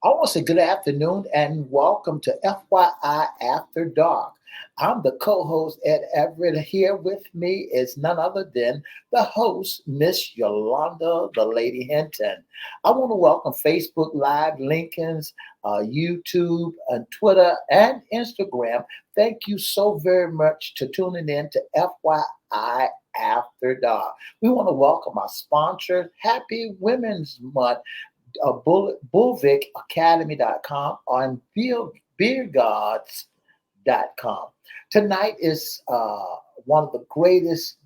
I want to say good afternoon and welcome to FYI After Dark. I'm the co-host Ed Everett. Here with me is none other than the host, Miss Yolanda, the Lady Hinton. I want to welcome Facebook Live, Lincoln's, YouTube, and Twitter and Instagram. Thank you so very much to tuning in to FYI After Dark. We want to welcome our sponsor, Happy Women's Month, BullVicAcademy.com on BeerGods.com. Tonight is one of the greatest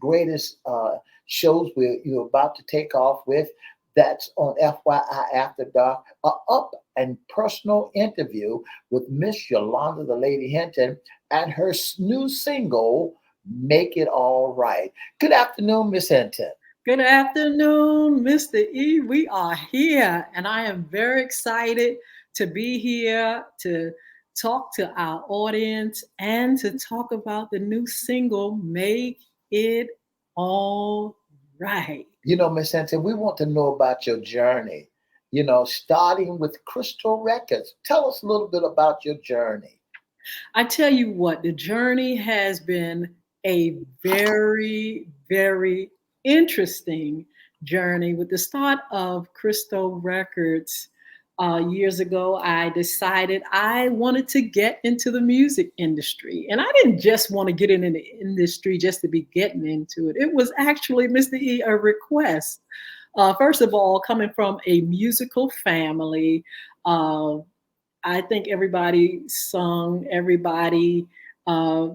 shows you're about to take off with. That's on FYI After Dark, up and personal interview with Miss Yolanda, the Lady Hinton, and her new single, Make It All Right. Good afternoon, Miss Hinton. Good afternoon, Mr. E. We are here, and I am very excited to be here to talk to our audience and to talk about the new single, Make It All Right. You know, Miss Hinton, we want to know about your journey, starting with Crystal Records. Tell us a little bit about your journey. I tell you what, the journey has been a very interesting journey. With the start of Crystal Records years ago, I decided I wanted to get into the music industry. And I didn't just want to get in the industry just to be getting into it. It was actually, Mr. E, a request. First of all, coming from a musical family, I think everybody sung,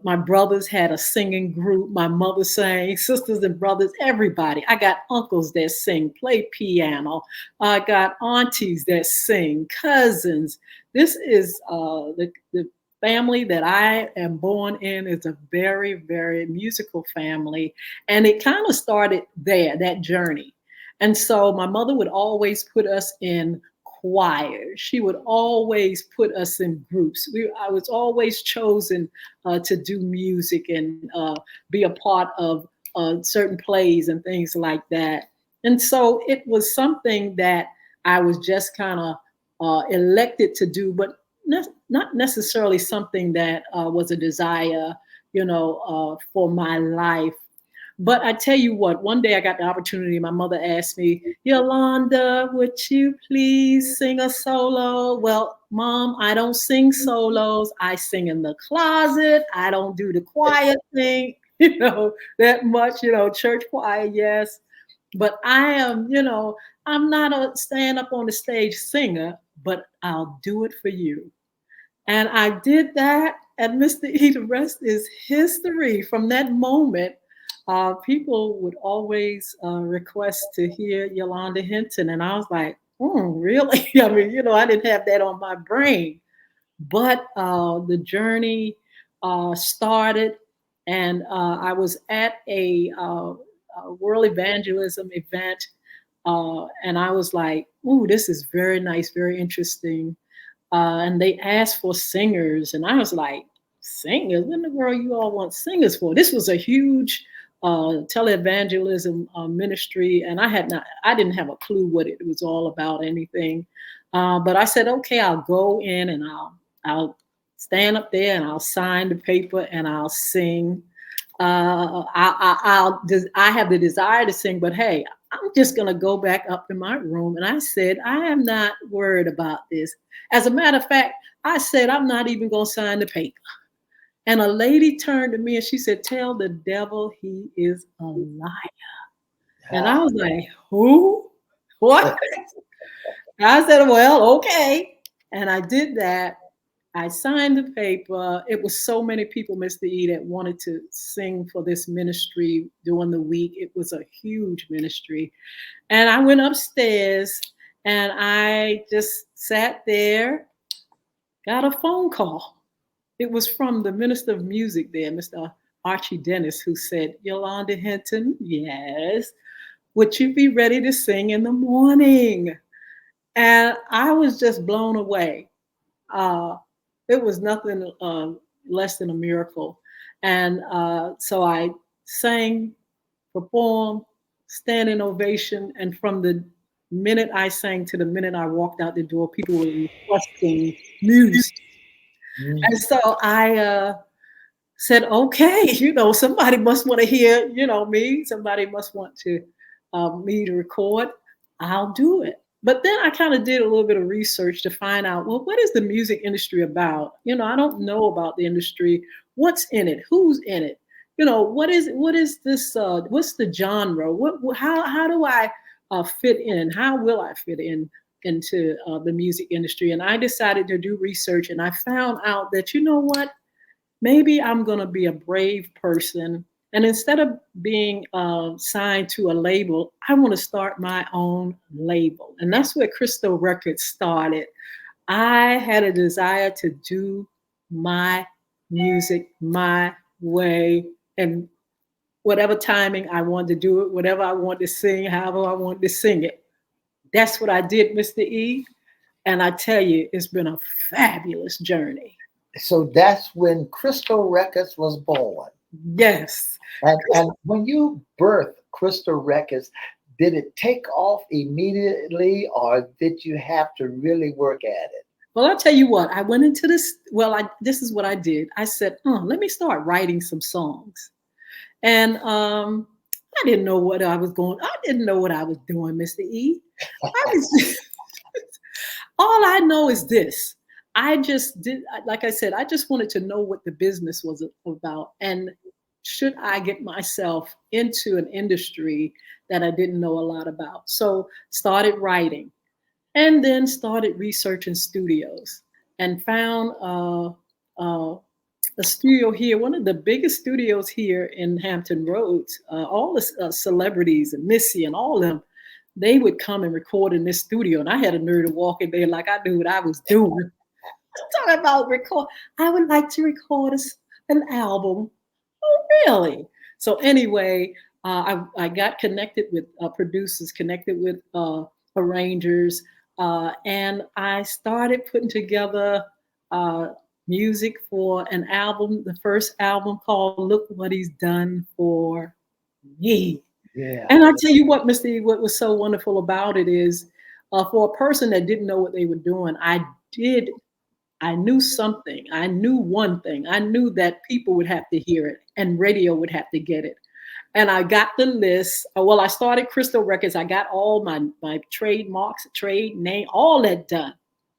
my brothers had a singing group. My mother sang, sisters and brothers, everybody. I got uncles that sing, play piano. I got aunties that sing, cousins. This is the family that I am born in is a very musical family. And it kind of started there, that journey. And so my mother would always put us in choir. She would always put us in groups. I was always chosen to do music and be a part of certain plays and things like that. And so it was something that I was just kind of elected to do, but not necessarily something that was a desire, for my life. But I tell you what, one day I got the opportunity. My mother asked me, Yolanda, would you please sing a solo? Well, Mom, I don't sing solos. I sing in the closet. I don't do the choir thing, that much, church choir, yes. But I am, I'm not a stand up on the stage singer, but I'll do it for you. And I did that. And Mr. E, the rest is history. From that moment, people would always request to hear Yolanda Hinton. And I was like, really? I mean, I didn't have that on my brain. But the journey started, and I was at a world evangelism event. And I was like, this is very nice, very interesting. And they asked for singers. And I was like, singers? What in the world you all want singers for? This was a huge televangelism ministry, and I didn't have a clue what it was all about, anything. But I said, okay, I'll go in and I'll stand up there and I'll sign the paper and I'll sing. I have the desire to sing, but hey, I'm just gonna go back up in my room. And I said, I am not worried about this. As a matter of fact, I said, I'm not even gonna sign the paper. And a lady turned to me and she said, tell the devil he is a liar. And I was like, who? What? I said, well, okay. And I did that. I signed the paper. It was so many people, Mr. E, that wanted to sing for this ministry during the week. It was a huge ministry. And I went upstairs and I just sat there, got a phone call. It was from the Minister of Music there, Mr. Archie Dennis, who said, Yolanda Hinton, yes, would you be ready to sing in the morning? And I was just blown away. It was nothing less than a miracle. And so I sang, performed, standing ovation. And from the minute I sang to the minute I walked out the door, people were requesting music. And Mm. so I said, okay, somebody must want to hear, me. Somebody must want to me to record. I'll do it. But then I kind of did a little bit of research to find out, well, what is the music industry about? I don't know about the industry. What's in it? Who's in it? What is this? What's the genre? How do I fit in? How will I fit in into the music industry? And I decided to do research, and I found out that what, maybe I'm going to be a brave person. And instead of being signed to a label, I want to start my own label. And that's where Crystal Records started. I had a desire to do my music my way, and whatever timing I wanted to do it, whatever I wanted to sing, however I wanted to sing it. That's what I did, Mr. E. And I tell you, it's been a fabulous journey. So that's when Crystal Records was born. Yes. And when you birthed Crystal Records, did it take off immediately, or did you have to really work at it? Well, I'll tell you what, I went into this. Well, this is what I did. I said, let me start writing some songs. And I didn't know what I was going. I didn't know what I was doing, Mr. E. All I know is this. I just did, like I said, I just wanted to know what the business was about. And should I get myself into an industry that I didn't know a lot about? So started writing, and then started researching studios, and found a studio here, one of the biggest studios here in Hampton Roads. All the celebrities and Missy and all of them, they would come and record in this studio. And I had a nerve to walk in there like I knew what I was doing. Talking about record, I would like to record an album. Oh, really? So anyway, I got connected with producers, connected with arrangers, and I started putting together music for an album, the first album called "Look What He's Done for Me." Yeah. And I tell you what, Mr. E, what was so wonderful about it is, for a person that didn't know what they were doing, I knew something. I knew one thing. I knew that people would have to hear it and radio would have to get it. And I got the list. Well, I started Crystal Records. I got all my trademarks, trade name, all that done.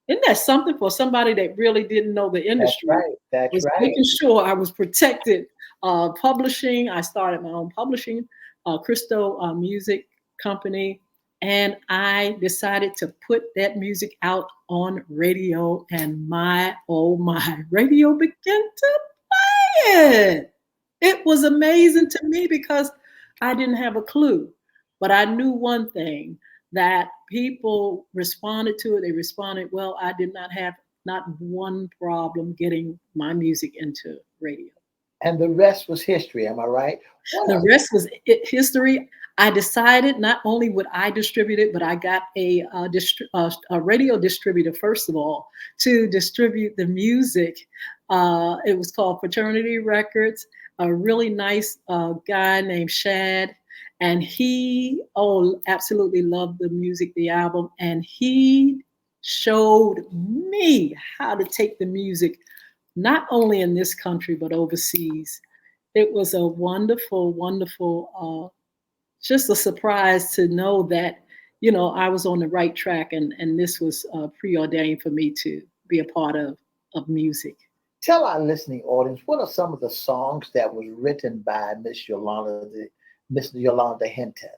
Isn't that something for somebody that really didn't know the That's industry? right. That's Was right. making sure I was protected. Publishing, I started my own publishing, Crystal Music Company. And I decided to put that music out on radio, and oh my, radio began to play it. It was amazing to me because I didn't have a clue, but I knew one thing, that people responded to it. They responded well. I did not have not one problem getting my music into radio. And the rest was history. Am I right? The rest was history. I decided not only would I distribute it, but I got a radio distributor, first of all, to distribute the music. It was called Fraternity Records. A really nice guy named Shad. And he, absolutely loved the music, the album. And he showed me how to take the music, not only in this country, but overseas. It was a wonderful, wonderful, just a surprise to know that, I was on the right track, and this was preordained for me to be a part of music. Tell our listening audience, what are some of the songs that was written by Miss Yolanda Hinton?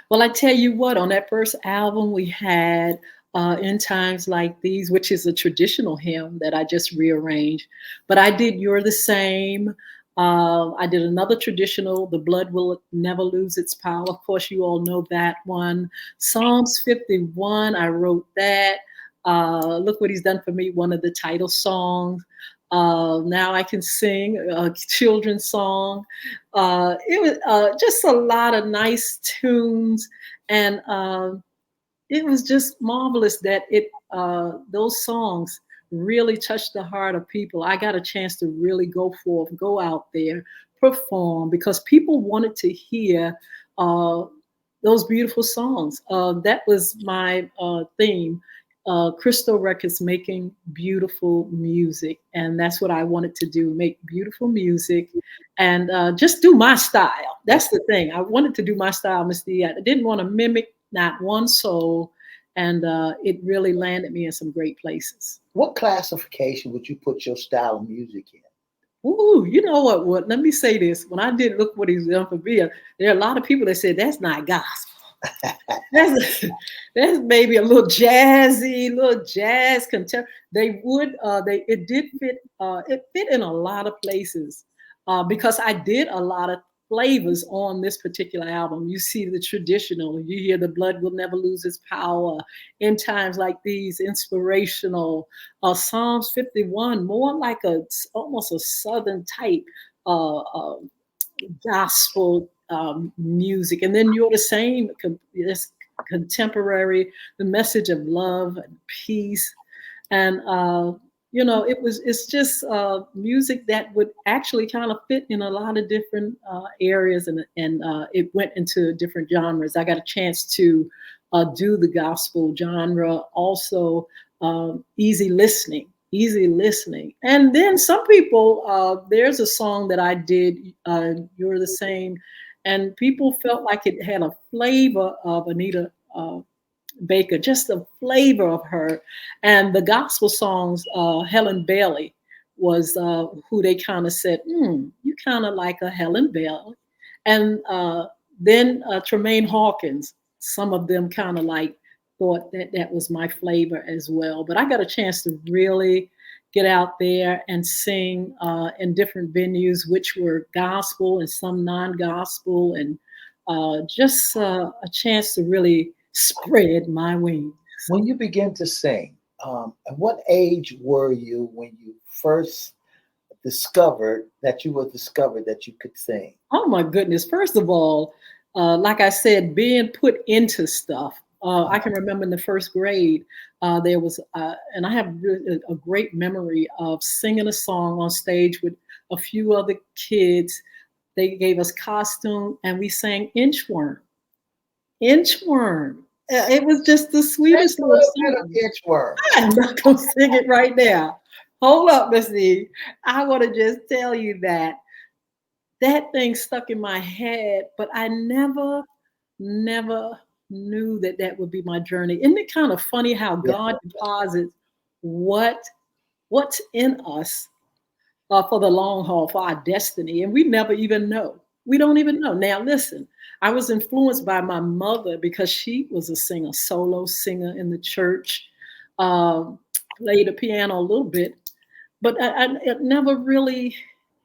Well, I tell you what, on that first album we had In Times Like These, which is a traditional hymn that I just rearranged. But I did You're the Same. I did another traditional, The Blood Will Never Lose Its Power. Of course, you all know that one. Psalms 51, I wrote that. Look What He's Done for Me, one of the title songs. Now I Can Sing, a children's song. It was just a lot of nice tunes, and it was just marvelous that those songs really touched the heart of people. I got a chance to really go forth, go out there, perform, because people wanted to hear those beautiful songs. That was my theme. Crystal Records, making beautiful music, and that's what I wanted to do: make beautiful music, and just do my style. That's the thing. I wanted to do my style, Mr. E. I didn't want to mimic not one soul, and it really landed me in some great places. What classification would you put your style of music in? Ooh, you know what? What? Let me say this. When I did Look What He's Done for Me, there are a lot of people that said that's not gospel. That's that's maybe a little jazz contemporary. They would they it did fit it fit in a lot of places because I did a lot of flavors on this particular album. You see the traditional, you hear the blood will never lose its power in times like these, inspirational. Psalms 51, more like a almost a southern type gospel music, and then you're the same. This contemporary, the message of love and peace, and it's just music that would actually kind of fit in a lot of different areas, and it went into different genres. I got a chance to do the gospel genre, also easy listening. And then some people, there's a song that I did, You're the Same, and people felt like it had a flavor of Anita Baker, just a flavor of her. And the gospel songs, Helen Bailey was who they kind of said, you kind of like a Helen Bailey. And then Tremaine Hawkins, some of them kind of like thought that that was my flavor as well. But I got a chance to really get out there and sing in different venues, which were gospel and some non-gospel, and just a chance to really spread my wings. When you begin to sing, at what age were you when you first discovered that you could sing? Oh my goodness! First of all, like I said, being put into stuff. I can remember in the first grade, there was, and I have a great memory of singing a song on stage with a few other kids. They gave us costume, and we sang Inchworm. Inchworm. It was just the Take sweetest a little little bit of song. Inchworm. I'm not gonna sing it right now. Hold up, Miss E. I want to just tell you that that thing stuck in my head, but I never knew that that would be my journey. Isn't it kind of funny how Yeah. God deposits what what's in us for the long haul, for our destiny, and we never even know. We don't even know. Now, listen, I was influenced by my mother because she was a singer, solo singer in the church, um, played the piano a little bit, but it never really.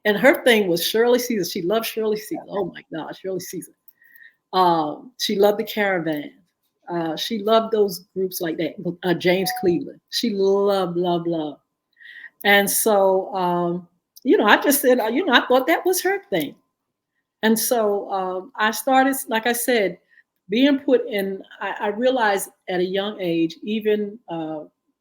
And her thing was Shirley Caesar. She loved Shirley Caesar. Oh my God, Shirley Caesar. She loved the Caravan. She loved those groups like that. James Cleveland. She loved. And so, I just said, I thought that was her thing. And so I started, like I said, being put in. I realized at a young age, even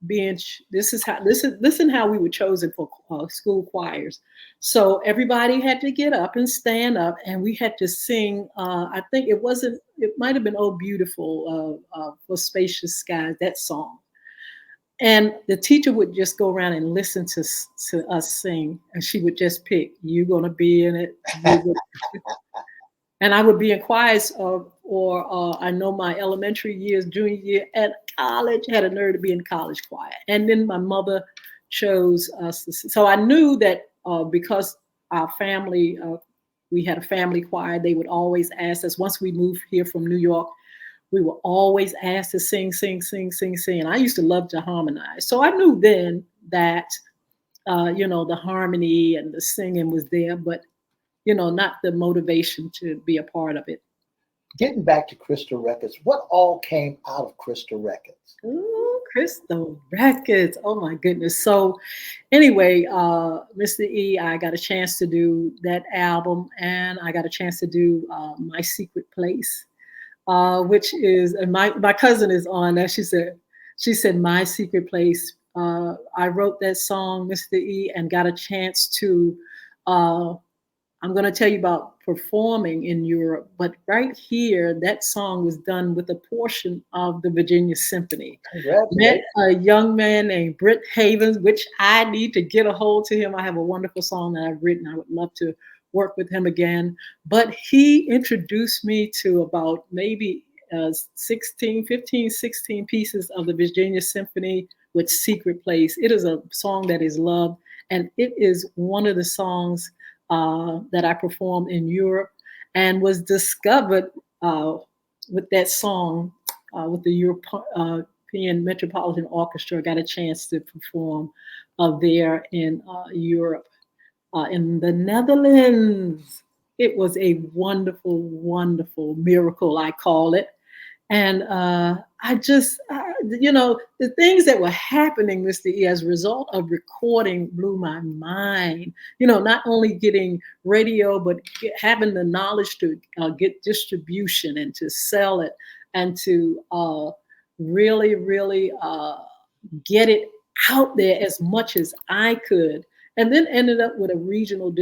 being listen how we were chosen for school choirs. So everybody had to get up and stand up, and we had to sing. I think it might have been "Oh Beautiful" for Spacious Skies, that song. And the teacher would just go around and listen to us sing, and she would just pick, "You're gonna be in it." And I would be in choirs, or I know my elementary years, junior year at college, had a nerve to be in college choir. And then my mother chose us. So I knew that because our family, we had a family choir, they would always ask us, once we moved here from New York, we were always asked to sing, sing, sing, sing, sing. And I used to love to harmonize. So I knew then that, the harmony and the singing was there, but, not the motivation to be a part of it. Getting back to Crystal Records, what all came out of Crystal Records? Ooh, Crystal Records. Oh my goodness. So anyway, Mr. E, I got a chance to do that album, and I got a chance to do My Secret Place. Which is, and my cousin is on that. She said My Secret Place. I wrote that song, Mr. E, and got a chance to I'm going to tell you about performing in Europe, but right here, that song was done with a portion of the Virginia Symphony. Met Congratulations. a young man named Britt Havens, which I need to get a hold to him. I have a wonderful song that I've written. I would love to work with him again. But he introduced me to about maybe 16, 15, 16 pieces of the Virginia Symphony with Secret Place. It is a song that is loved, and it is one of the songs that I performed in Europe and was discovered with that song with the European Metropolitan Orchestra. I got a chance to perform there in Europe, in the Netherlands. It was a wonderful, wonderful miracle, I call it. And the things that were happening, Mr. E, as a result of recording blew my mind. Not only getting radio, but having the knowledge to get distribution and to sell it and to really, really get it out there as much as I could. And then ended up with a regional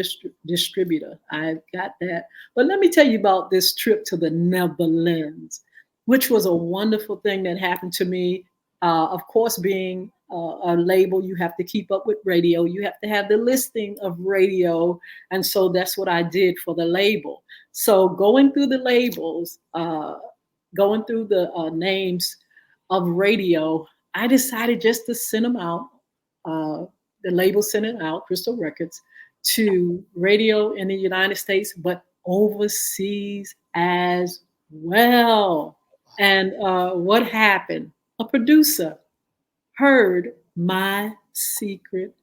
distributor. I got that. But let me tell you about this trip to the Netherlands, which was a wonderful thing that happened to me. Of course, being a label, you have to keep up with radio. You have to have the listing of radio. And so that's what I did for the label. So going through the labels, going through the names of radio, I decided just to send them out. The label sent it out, Crystal Records, to radio in the United States, but overseas as well. And what happened? A producer heard my secret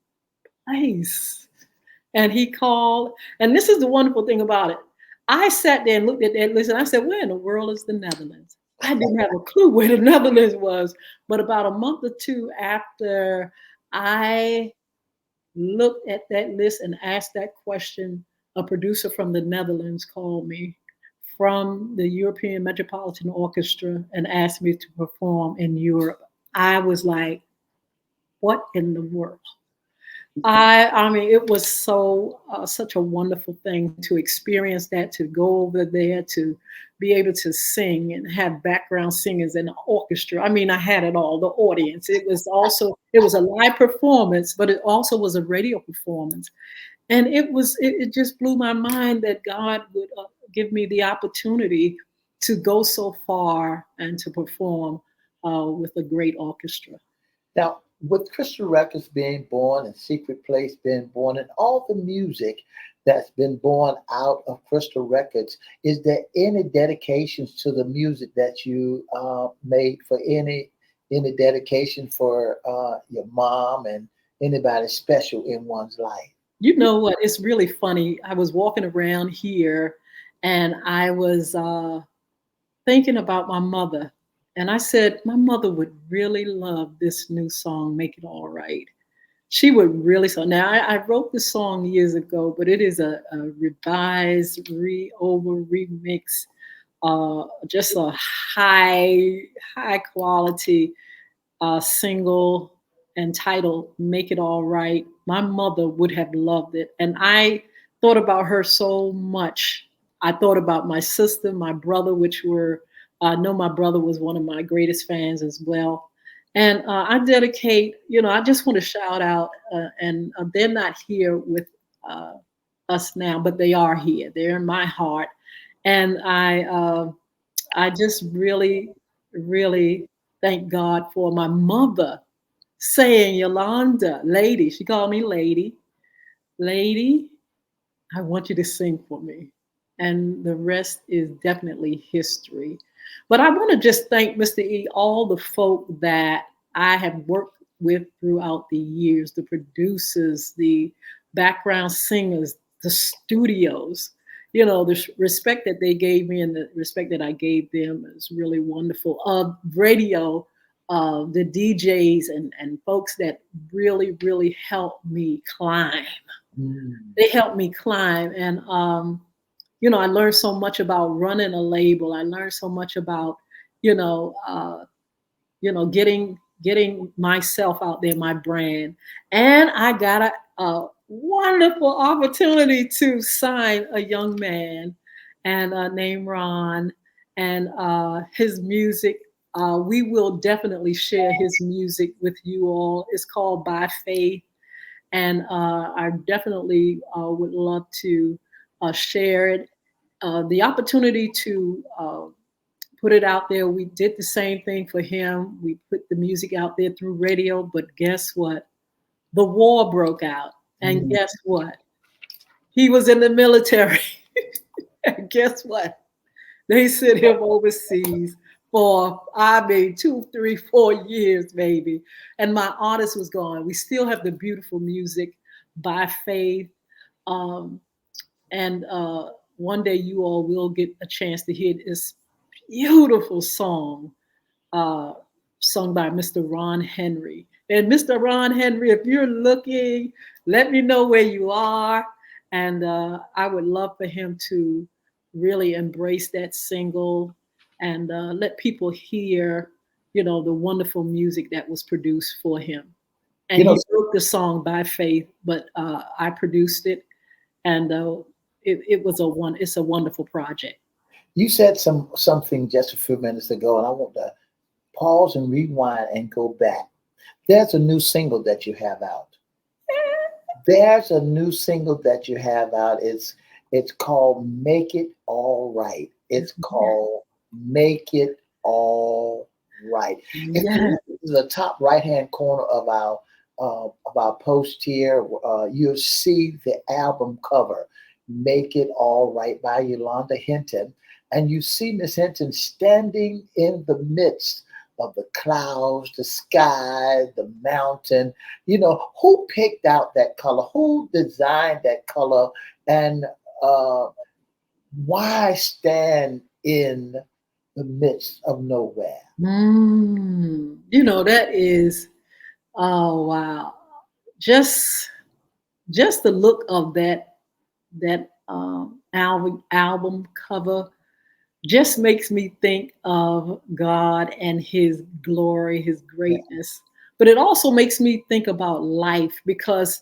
place. And he called. And this is the wonderful thing about it. I sat there and looked at that list and I said, where in the world is the Netherlands? I didn't have a clue where the Netherlands was. But about a month or two after I looked at that list and asked that question, a producer from the Netherlands called me from the European Metropolitan Orchestra and asked me to perform in Europe. I was like, what in the world? I mean, it was such a wonderful thing to experience that, to go over there, to be able to sing and have background singers and orchestra. I mean, I had it all, the audience. It was a live performance, but it also was a radio performance. And it just blew my mind that God would give me the opportunity to go so far and to perform with a great orchestra. Now, with Crystal Records being born and Secret Place being born and all the music that's been born out of Crystal Records, is there any dedications to the music that you made for any dedication for your mom and anybody special in one's life? You know what? It's really funny. I was walking around here and I was thinking about my mother. And I said, my mother would really love this new song, Make It All Right. She would really so. Now, I wrote this song years ago, but it is a revised, remix, just a high quality single entitled Make It All Right. My mother would have loved it. And I thought about her so much. I thought about my sister, my brother, I know my brother was one of my greatest fans as well. And I dedicate, I just want to shout out, and they're not here with us now, but they are here. They're in my heart. And I just really, really thank God for my mother saying, Yolanda, lady, she called me lady, I want you to sing for me. And the rest is definitely history. But I want to just thank Mr. E, all the folk that I have worked with throughout the years, the producers, the background singers, the studios. The respect that they gave me and the respect that I gave them is really wonderful. Radio, the DJs and folks that really, really helped me climb. They helped me climb. And I learned so much about running a label. I learned so much about, getting myself out there, my brand. And I got wonderful opportunity to sign a young man and named Ron, and his music. We will definitely share his music with you all. It's called By Faith, and I definitely would love to share it. The opportunity to put it out there. We did the same thing for him. We put the music out there through radio, but guess what? The war broke out. And guess what? He was in the military. And guess what? They sent him overseas for, I mean, 2, 3, 4 years, maybe. And my artist was gone. We still have the beautiful music By Faith. And one day you all will get a chance to hear this beautiful song sung by Mr. Ron Henry. And Mr. Ron Henry, if you're looking, let me know where you are. And I would love for him to really embrace that single and let people hear, the wonderful music that was produced for him. And he wrote the song By Faith, but I produced it, and it's a wonderful project. You said something just a few minutes ago, and I want to pause and rewind and go back. There's a new single that you have out. There's a new single that you have out. It's called Make It All Right. It's called Make It All Right. If you look at the top right-hand corner of our post here, you'll see the album cover, Make It All Right by Yolanda Hinton. And you see Miss Hinton standing in the midst of the clouds, the sky, the mountain. Who picked out that color? Who designed that color? And why stand in the midst of nowhere? That is, oh wow, just the look of that album cover just makes me think of God and his glory, his greatness. But it also makes me think about life, because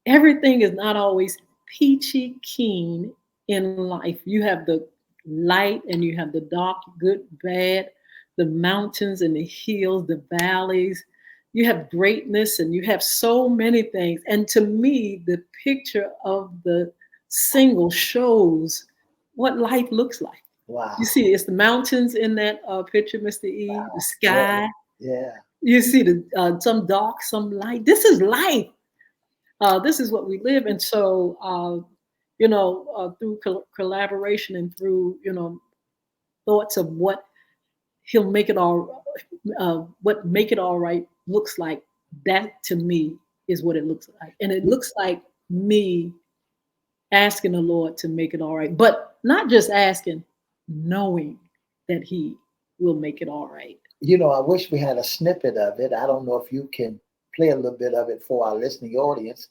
everything is not always peachy keen in life. You have the light and you have the dark, good, bad, the mountains and the hills, the valleys. You have greatness and you have so many things. And to me, the picture of the single shows what life looks like. Wow. You see, it's the mountains in that picture, Mr. E, wow. The sky. Yeah. You see some dark, some light. This is life. This is what we live. And so, through collaboration and through, thoughts of what he'll make it all, what Make It All Right looks like, that to me is what it looks like. And it looks like me asking the Lord to make it all right, but not just asking, knowing that he will make it all right. I wish we had a snippet of it. I don't know if you can play a little bit of it for our listening audience.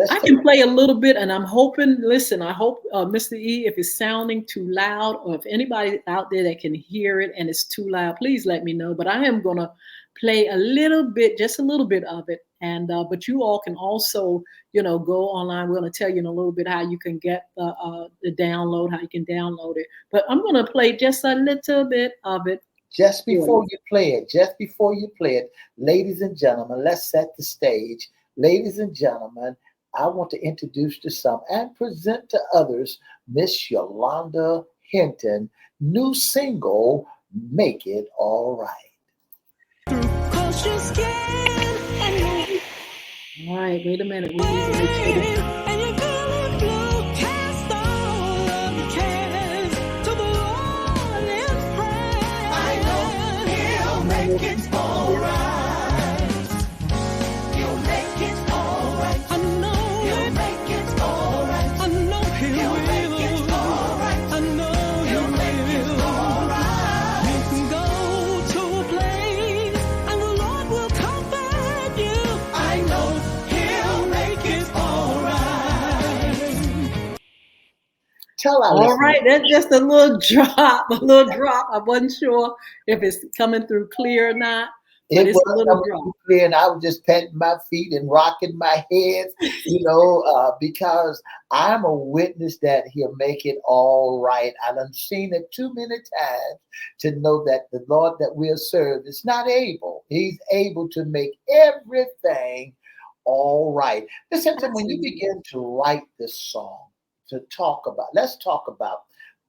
I can play a little bit, and I'm hoping, listen, I hope, Mr. E, if it's sounding too loud, or if anybody out there that can hear it and it's too loud, please let me know. But I am going to play a little bit, just a little bit of it. And but you all can also, go online. We're going to tell you in a little bit how you can get the download, how you can download it. But I'm going to play just a little bit of it. Just before you play it, ladies and gentlemen, let's set the stage. Ladies and gentlemen, I want to introduce to some and present to others Miss Yolanda Hinton, new single, Make It All Right. All right, wait a minute. We need to make sure. Make it all right. You'll make it all right. I know you'll make it all right. I know he'll make it all right. I know you'll make it all right. You can go to a place and the Lord will comfort you. I know he'll make it all right. All right, that's just a little drop, I wasn't sure if it's coming through clear or not, but It it's a was little coming drop. through clear, and I was just patting my feet and rocking my head, because I'm a witness that He'll make it all right. I done seen it too many times to know that the Lord that we'll serve is not able. He's able to make everything all right. Listen, to when you Absolutely. begin to write this song, let's talk about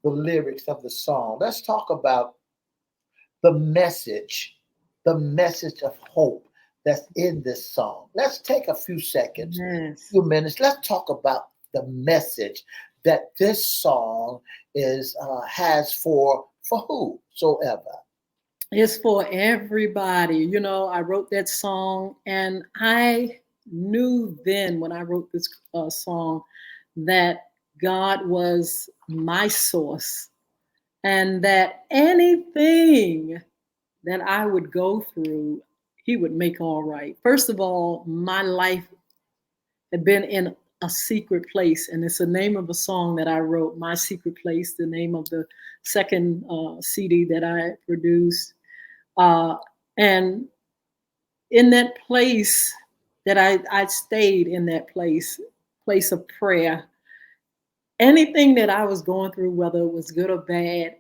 the lyrics of the song. Let's talk about the message, the message of hope that's in this song. Let's take a few seconds, Yes. few minutes. Let's talk about the message that this song is has for whosoever. It's for everybody. I wrote that song, and I knew then when I wrote this song that God was my source, and that anything that I would go through, He would make all right. First of all, my life had been in a secret place, and it's the name of a song that I wrote, My Secret Place, the name of the second CD that I produced. Uh, and in that place that I stayed in that place of prayer, anything that I was going through, whether it was good or bad,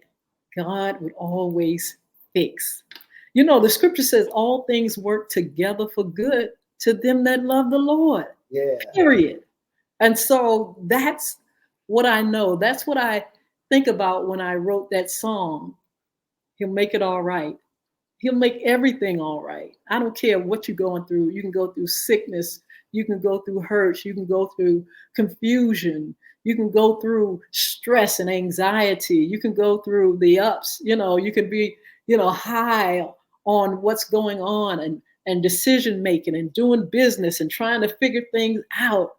God would always fix. The scripture says all things work together for good to them that love the Lord, Yeah. period. And so that's what I know. That's what I think about when I wrote that song. He'll make it all right. He'll make everything all right. I don't care what you're going through. You can go through sickness. You can go through hurts. You can go through confusion. You can go through stress and anxiety. You can go through the ups. You can be, high on what's going on and decision making and doing business and trying to figure things out.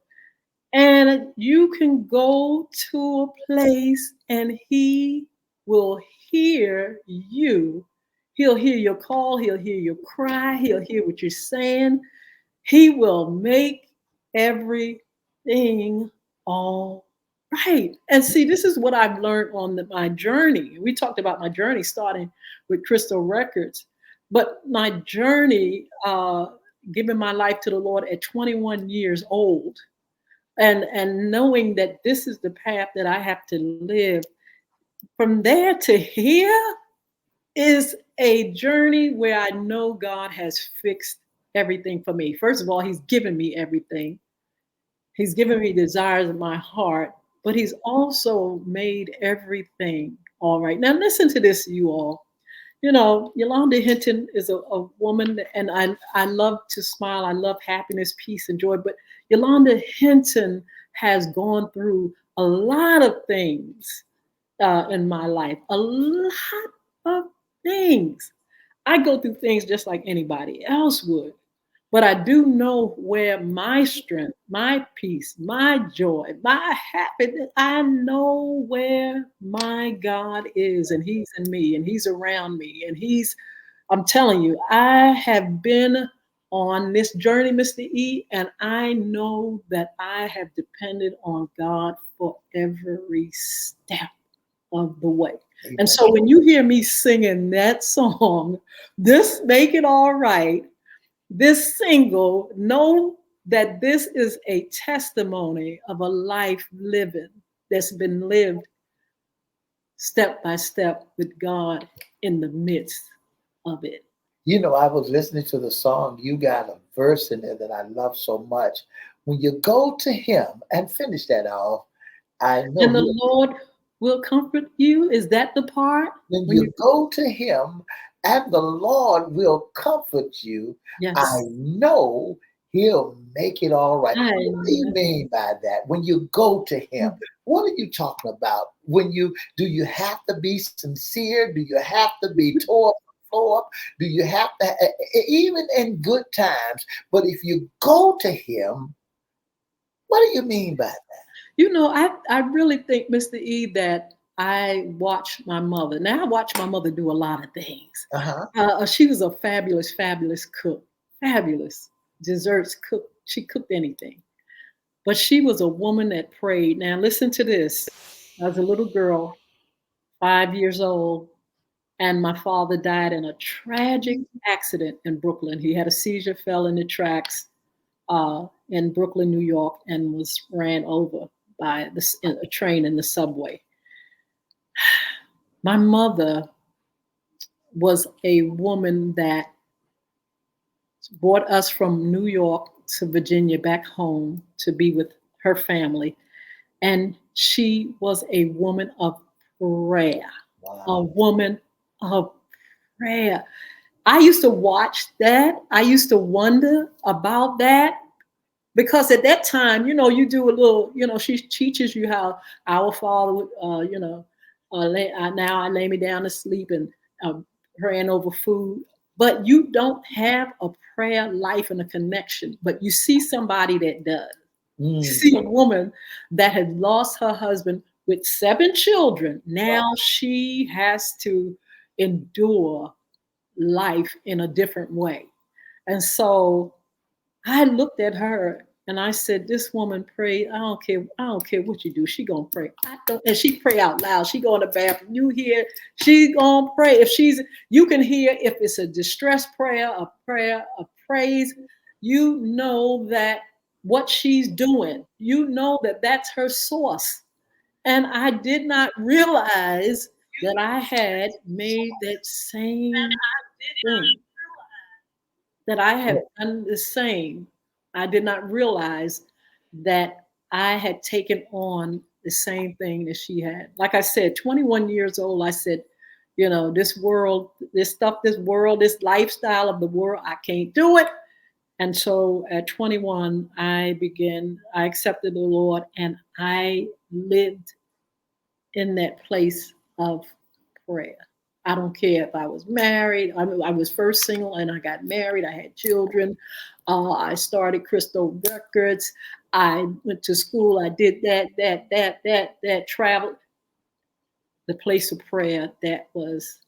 And you can go to a place and He will hear you. He'll hear your call. He'll hear your cry. He'll hear what you're saying. He will make everything all right. And see, this is what I've learned on my journey. We talked about my journey starting with Crystal Records, but my journey, giving my life to the Lord at 21 years old, and knowing that this is the path that I have to live, from there to here is a journey where I know God has fixed everything for me. First of all, He's given me everything. He's given me desires of my heart, but He's also made everything all right. Now listen to this, you all. Yolanda Hinton is a woman, and I love to smile. I love happiness, peace, and joy. But Yolanda Hinton has gone through a lot of things in my life, a lot of things. I go through things just like anybody else would. But I do know where my strength, my peace, my joy, my happiness, I know where my God is, and He's in me, and He's around me. And I'm telling you, I have been on this journey, Mr. E, and I know that I have depended on God for every step of the way. Amen. And so when you hear me singing that song, this Make It All Right, this single, know that this is a testimony of a life that's been lived step by step with God in the midst of it. I was listening to the song. You got a verse in there that I love so much. When you go to Him, and finish that off, I know And the Lord will comfort you. Is that the part? when you go to Him and the Lord will comfort you, Yes. I know He'll make it all right. I What do you mean by that? When you go to Him, what are you talking about? Do you have to be sincere? Do you have to be tore up? Do you have to, even in good times? But if you go to Him, what do you mean by that? I really think, Mr. E, that I watched my mother. Now I watch my mother do a lot of things. She was a fabulous, fabulous cook. Fabulous desserts cook. She cooked anything. But she was a woman that prayed. Now listen to this. I was a little girl, 5 years old, And my father died in a tragic accident in Brooklyn. He had a seizure, fell in the tracks in Brooklyn, New York, and was ran over by a train in the subway. My mother was a woman that brought us from New York to Virginia back home to be with her family. And she was a woman of prayer, a Wow. woman of prayer. I used to watch that. I used to wonder about that because at that time, you do a little, she teaches you how our Father would, now I lay me down to sleep and praying over food. But you don't have a prayer life and a connection, but you see somebody that does. You Mm. see a woman that had lost her husband with 7 children. Wow. Now she has to endure life in a different way. And so I looked at her and I said, "This woman prayed. I don't care what you do. She gonna pray. I don't." And she pray out loud. She go in the bathroom. You hear? She gonna pray. You can hear if it's a distress prayer, a prayer of praise. You know that what she's doing. You know that that's her source. And I did not realize that I had made that same thing, that I Yeah. have done the same. I did not realize that I had taken on the same thing that she had. Like I said, 21 years old, I said, this world, this stuff, this world, this lifestyle of the world, I can't do it. And so at 21, I accepted the Lord and I lived in that place of prayer. I don't care if I was married. I was first single and I got married. I had children. I started Crystal Records. I went to school. I did that travel. The place of prayer, that was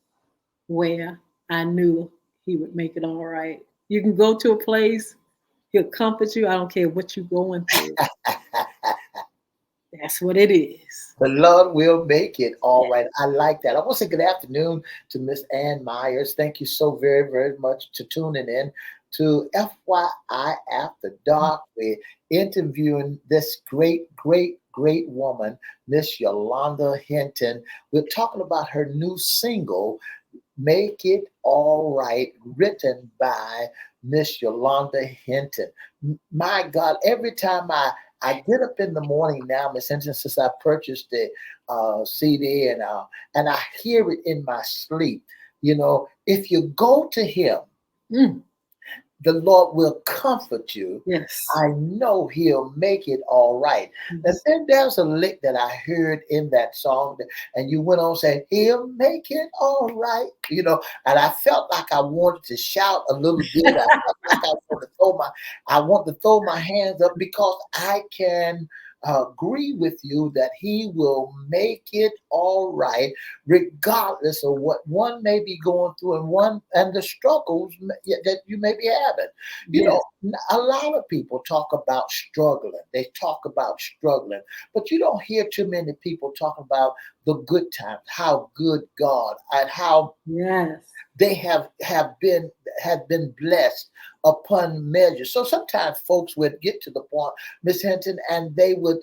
where I knew he would make it all right. You can go to a place, he'll comfort you. I don't care what you're going through. That's what it is. The Lord will make it all right. I like that. I want to say good afternoon to Miss Ann Myers. Thank you so very, very much to tuning in to FYI After Dark. We're interviewing this great, great, great woman, Miss Yolanda Hinton. We're talking about her new single, Make It All Right, written by Miss Yolanda Hinton. My God, every time I get up in the morning now, Miss Hinton, since I purchased the CD and I hear it in my sleep. If you go to Him, Mm, the Lord will comfort you. yes. I know He'll make it all right. And Yes. then there's a lick that I heard in that song, and you went on saying, He'll make it all right. And I felt like I wanted to shout a little bit. I felt like I want to throw my hands up because I can agree with you that He will make it all right, regardless of what one may be going through and the struggles that you may be having. Yes. A lot of people talk about struggling. They talk about struggling, but you don't hear too many people talking about the good times, how good God and how Yes. they have been blessed upon measure. So sometimes folks would get to the point, Miss Hinton, and they wouldn't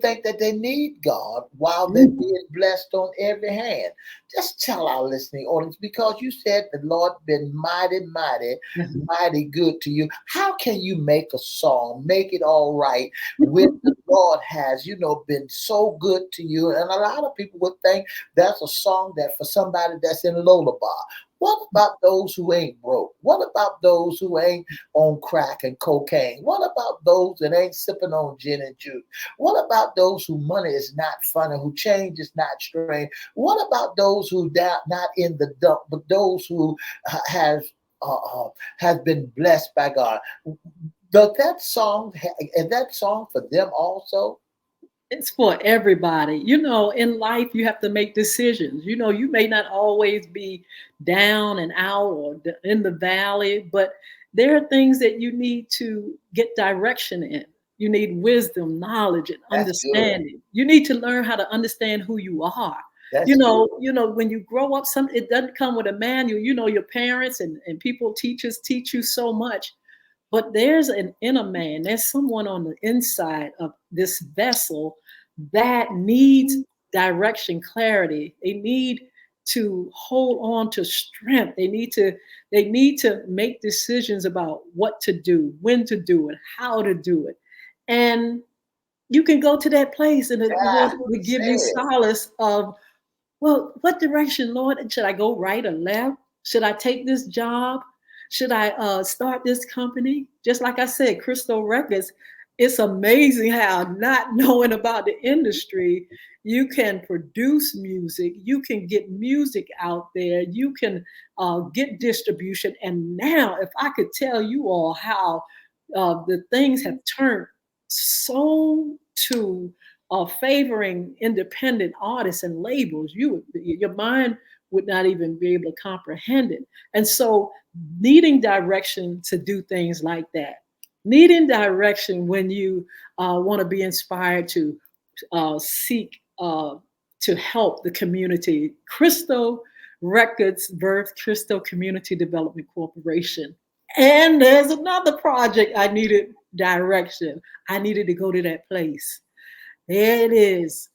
think that they need God while they're Mm. being blessed on every hand. Just tell our listening audience, because you said the Lord been mighty, mighty, mighty good to you. How can you make a song, make it all right, when the Lord has, been so good to you? And a lot of people would think that's a song that for somebody that's in lullaby. What about those who ain't broke? What about those who ain't on crack and cocaine? What about those that ain't sipping on gin and juice? What about those who money is not funny, who change is not strange? What about those who not in the dump, but those who have has been blessed by God? Does is that song for them also? It's for everybody. In life, you have to make decisions. You may not always be down and out or in the valley, but there are things that you need to get direction in. You need wisdom, knowledge, and That's good. understanding. You need to learn how to understand who you are. That's true. When you grow up, it doesn't come with a manual. Your parents and people, teachers teach you so much, but there's an inner man. There's someone on the inside of this vessel that needs direction, clarity. They need to hold on to strength. They need to make decisions about what to do, when to do it, how to do it. And you can go to that place and it Yeah, will give you solace of, well, what direction, Lord? Should I go right or left? Should I take this job? Should I start this company? Just like I said, Crystal Records, it's amazing how, not knowing about the industry, you can produce music, you can get music out there, you can get distribution. And now, if I could tell you all how the things have turned so to favoring independent artists and labels, your mind would not even be able to comprehend it. And so, needing direction to do things like that, needing direction when you want to be inspired to seek to help the community. Crystal Records birthed Crystal Community Development Corporation. And there's another project I needed direction. I needed to go to that place. There it is.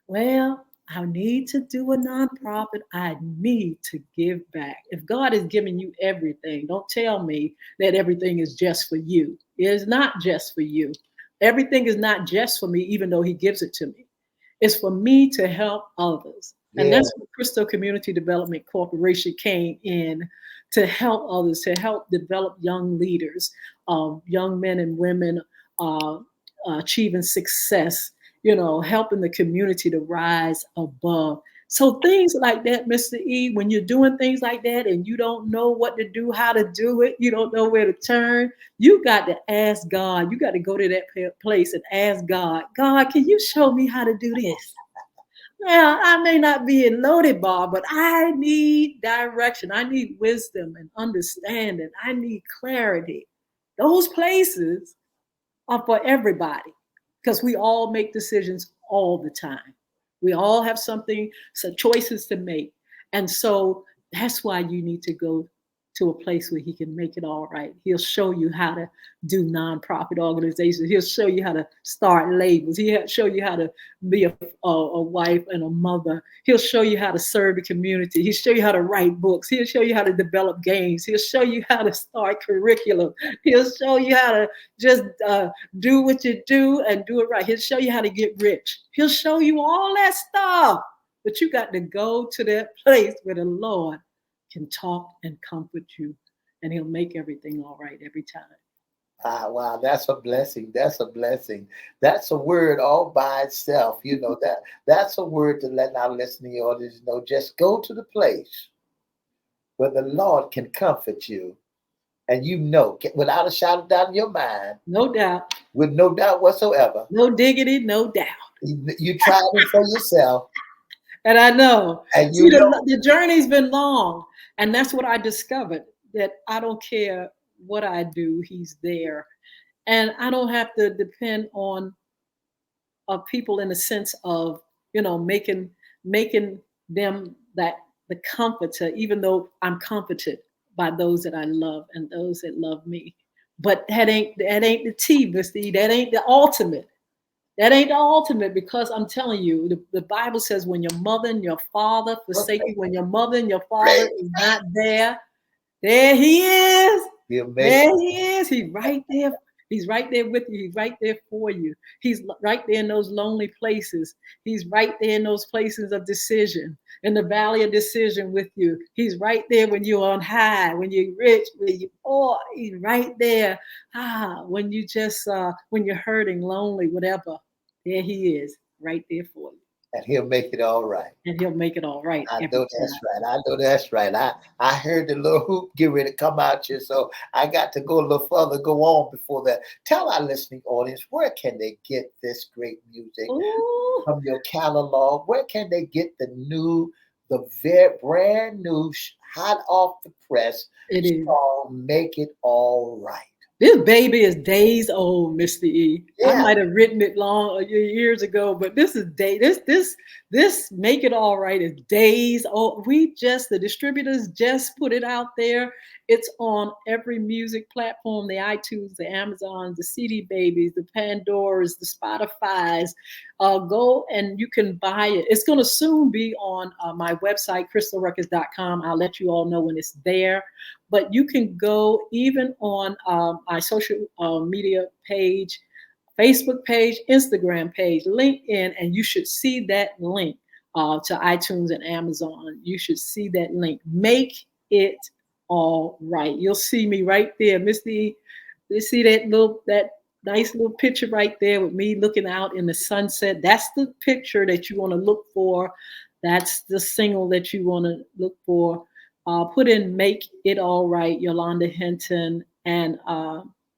Well, I need to do a nonprofit. I need to give back. If God is giving you everything, don't tell me that everything is just for you. It is not just for you. Everything is not just for me, even though He gives it to me. It's for me to help others. And Yeah. that's what Crystal Community Development Corporation came in to help others, to help develop young leaders, young men and women achieving success, helping the community to rise above. So things like that, Mr. E, when you're doing things like that and you don't know what to do, how to do it, you don't know where to turn, you got to ask God. You got to go to that place and ask God, God, can you show me how to do this? Well, I may not be in loaded bar, but I need direction. I need wisdom and understanding. I need clarity. Those places are for everybody because we all make decisions all the time. We all have some choices to make. And so that's why you need to go to a place where He can make it all right. He'll show you how to do nonprofit organizations. He'll show you how to start labels. He'll show you how to be a wife and a mother. He'll show you how to serve the community. He'll show you how to write books. He'll show you how to develop games. He'll show you how to start curriculum. He'll show you how to just do what you do and do it right. He'll show you how to get rich. He'll show you all that stuff. But you got to go to that place where the Lord can talk and comfort you, and He'll make everything all right every time. Wow, that's a blessing. That's a blessing. That's a word all by itself. That's a word to let our listening audience know. Just go to the place where the Lord can comfort you, and without a shadow of doubt in your mind, no doubt, with no doubt whatsoever, no diggity, no doubt. You tried it for yourself. And I know. And See, the journey's been long. And that's what I discovered, that I don't care what I do, He's there. And I don't have to depend on people in the sense of, making them the comforter, even though I'm comforted by those that I love and those that love me. But that ain't the T, Mr. E. That ain't the ultimate. That ain't the ultimate, because I'm telling you, the Bible says when your mother and your father forsake you, when your mother and your father is not there, there He is. There He is. He's right there. He's right there with you. He's right there for you. He's right there in those lonely places. He's right there in those places of decision, in the valley of decision with you. He's right there when you're on high, when you're rich, when you're poor. He's right there. When you just, when you're hurting, lonely, whatever, there He is, right there for you. And He'll make it all right. And He'll make it all right. I know that's right. I heard the little hoop get ready to come out here, so I got to go a little further, go on before that. Tell our listening audience, where can they get this great music from your catalog? Where can they get the very brand new, hot off the press song, Make It All Right? This baby is days old, Mr. E. I Yeah. might have written it years ago, but this is this Make It All Right is days old. The distributors just put it out there. It's on every music platform, the iTunes, the Amazons, the CD Babies, the Pandoras, the Spotify's. Go and you can buy it. It's going to soon be on my website, crystalrecords.com. I'll let you all know when it's there. But you can go even on my social media page, Facebook page, Instagram page, LinkedIn, and you should see that link to iTunes and Amazon. You should see that link. Make It All Right. You'll see me right there, Mr. E. You see that nice little picture right there with me looking out in the sunset. That's the picture that you want to look for. That's the single that you want to look for. Put in Make It All Right, Yolanda Hinton, and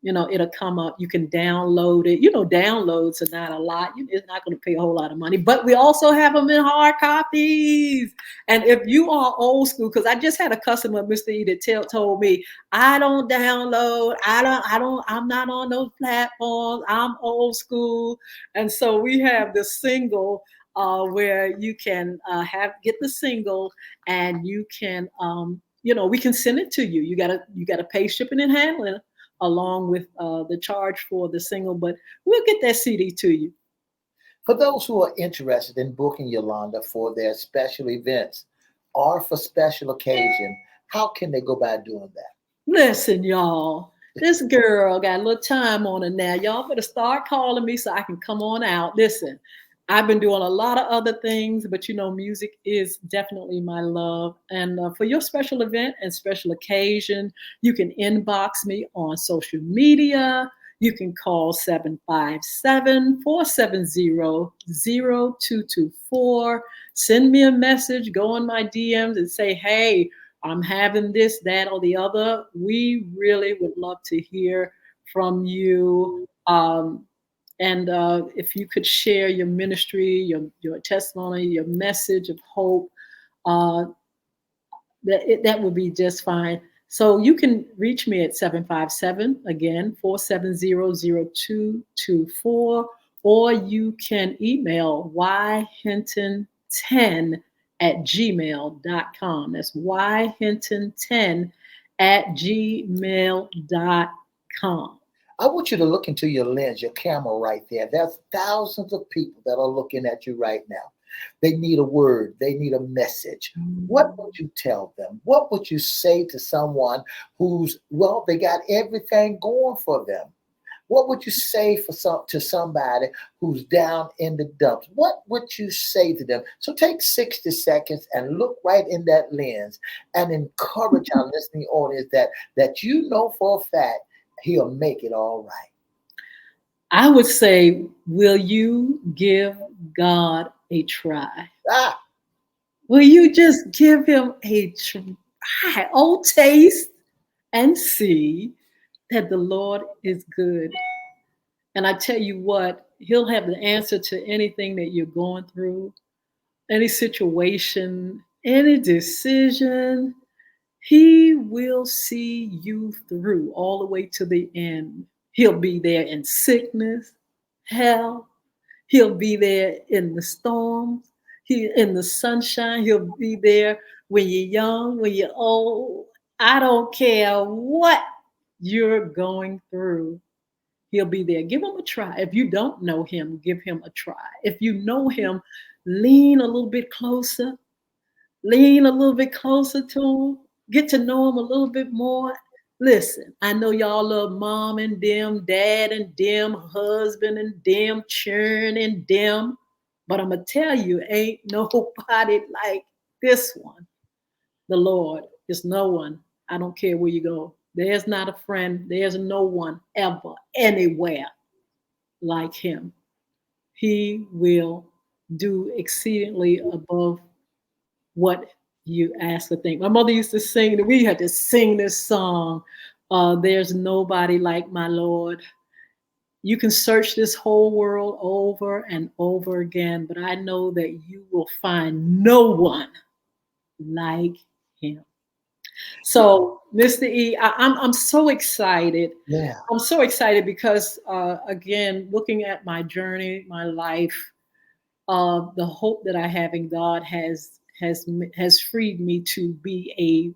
it'll come up. You can download it. Downloads are not a lot. It's not going to pay a whole lot of money, but we also have them in hard copies. And if you are old school, because I just had a customer, Mr. E, that told me, I don't download. I'm not on those platforms. I'm old school. And so we have the single where you can get the single, and you can we can send it to you. You gotta pay shipping and handling along with the charge for the single, but we'll get that CD to you. For those who are interested in booking Yolanda for their special events or for special occasion, how can they go about doing that? Listen, y'all, this girl got a little time on her now. Y'all better start calling me so I can come on out. Listen, I've been doing a lot of other things, but music is definitely my love. And for your special event and special occasion, you can inbox me on social media. You can call 757-470-0224. Send me a message, go on my DMs and say, hey, I'm having this, that, or the other. We really would love to hear from you. And if you could share your ministry, your testimony, your message of hope, that would be just fine. So you can reach me at 757-470-0224, or you can email yhinton10@gmail.com. That's yhinton10@gmail.com. I want you to look into your lens, your camera right there. There's thousands of people that are looking at you right now. They need a word. They need a message. What would you tell them? What would you say to someone they got everything going for them? What would you say to somebody who's down in the dumps? What would you say to them? So take 60 seconds and look right in that lens and encourage our listening audience that for a fact He'll make it all right. I would say, will you give God a try? Will you just give him a try? Oh, taste and see that the Lord is good. And I tell you what, he'll have the answer to anything that you're going through, any situation, any decision. He will see you through all the way to the end. He'll be there in sickness, health. He'll be there in the storms. In the sunshine. He'll be there when you're young, when you're old. I don't care what you're going through. He'll be there. Give him a try. If you don't know him, give him a try. If you know him, lean a little bit closer. Lean a little bit closer to him. Get to know him a little bit more. Listen, I know y'all love mom and them, dad and them, husband and them, churn and them. But I'm going to tell you, ain't nobody like this one. The Lord is no one. I don't care where you go. There's not a friend. There's no one ever, anywhere like him. He will do exceedingly above what you ask or think. My mother used to sing, we had to sing this song, there's nobody like my Lord. You can search this whole world over and over again, but I know that you will find no one like him. So, Mr. E, I'm so excited. Yeah. I'm so excited because, again, looking at my journey, my life, the hope that I have in God has freed me to be a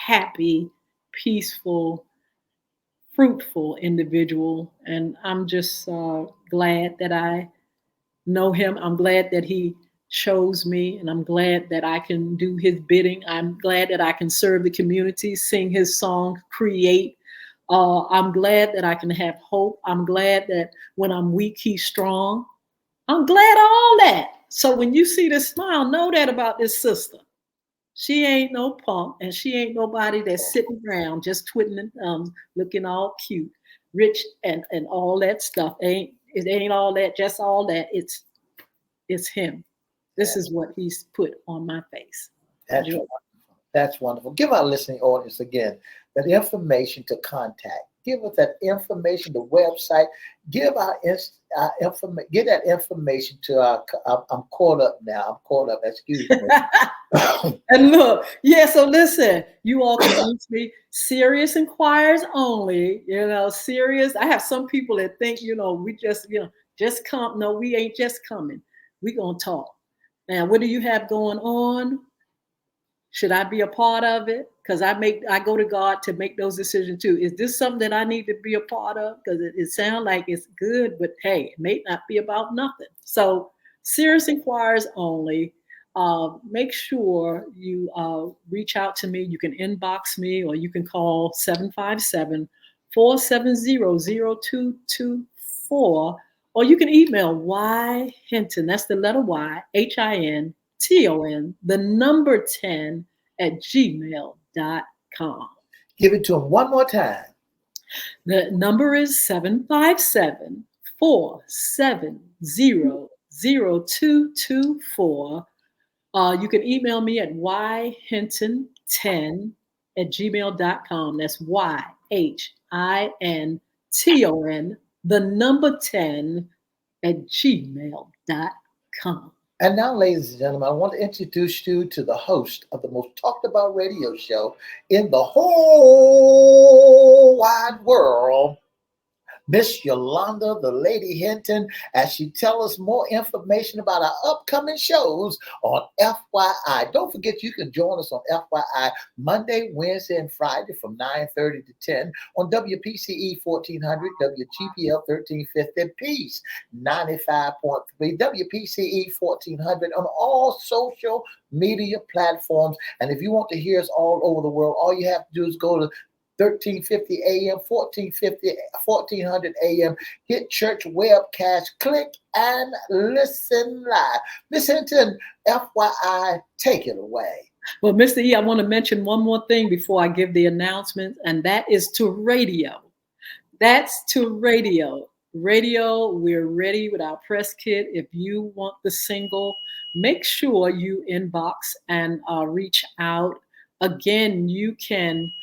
happy, peaceful, fruitful individual, and I'm just glad that I know Him. I'm glad that He chose me, and I'm glad that I can do His bidding. I'm glad that I can serve the community, sing His song, create. I'm glad that I can have hope. I'm glad that when I'm weak, He's strong. I'm glad of all that. So when you see this smile, know that about this sister. She ain't no punk, and she ain't nobody that's sitting around just twiddling thumbs, looking all cute, rich, and all that stuff. It ain't all that, just all that. It's Him. This is what He's put on my face. That's Joy. wonderful. That's wonderful. Give our listening audience again that information to contact. Give us that information, the website. Give our information. Get that information to our. I'm caught up now. I'm caught up. Excuse me. And look, yeah, so listen, you all can reach me. Serious inquires only, serious. I have some people that think, we just come. No, we ain't just coming. We gonna talk. Now, what do you have going on? Should I be a part of it? Because I go to God to make those decisions too. Is this something that I need to be a part of? Because it sounds like it's good, but hey, it may not be about nothing. So serious inquiries only. Make sure you reach out to me. You can inbox me or you can call 757-470-0224, or you can email Y Hinton. That's the letter Y, HINTON, the number 10 at gmail.com. Give it to them one more time. The number is 757-470-0224. You can email me at yhinton10 at gmail.com. That's YHINTON, the number 10 at gmail.com. And now, ladies and gentlemen, I want to introduce you to the host of the most talked about radio show in the whole wide world, Miss Yolanda, the Lady Hinton, as she tells us more information about our upcoming shows on FYI. Don't forget you can join us on FYI Monday, Wednesday, and Friday from 9:30 to 10 on WPCE 1400, WGPL 1350, Peace 95.3, WPCE 1400 on all social media platforms. And if you want to hear us all over the world, all you have to do is go to 1350 AM, 1400 AM, hit church webcast, click and listen live. Miss Hinton, FYI, take it away. Well, Mr. E, I want to mention one more thing before I give the announcement, and that is to radio. That's to radio. Radio, we're ready with our press kit. If you want the single, make sure you inbox and reach out. Again, you can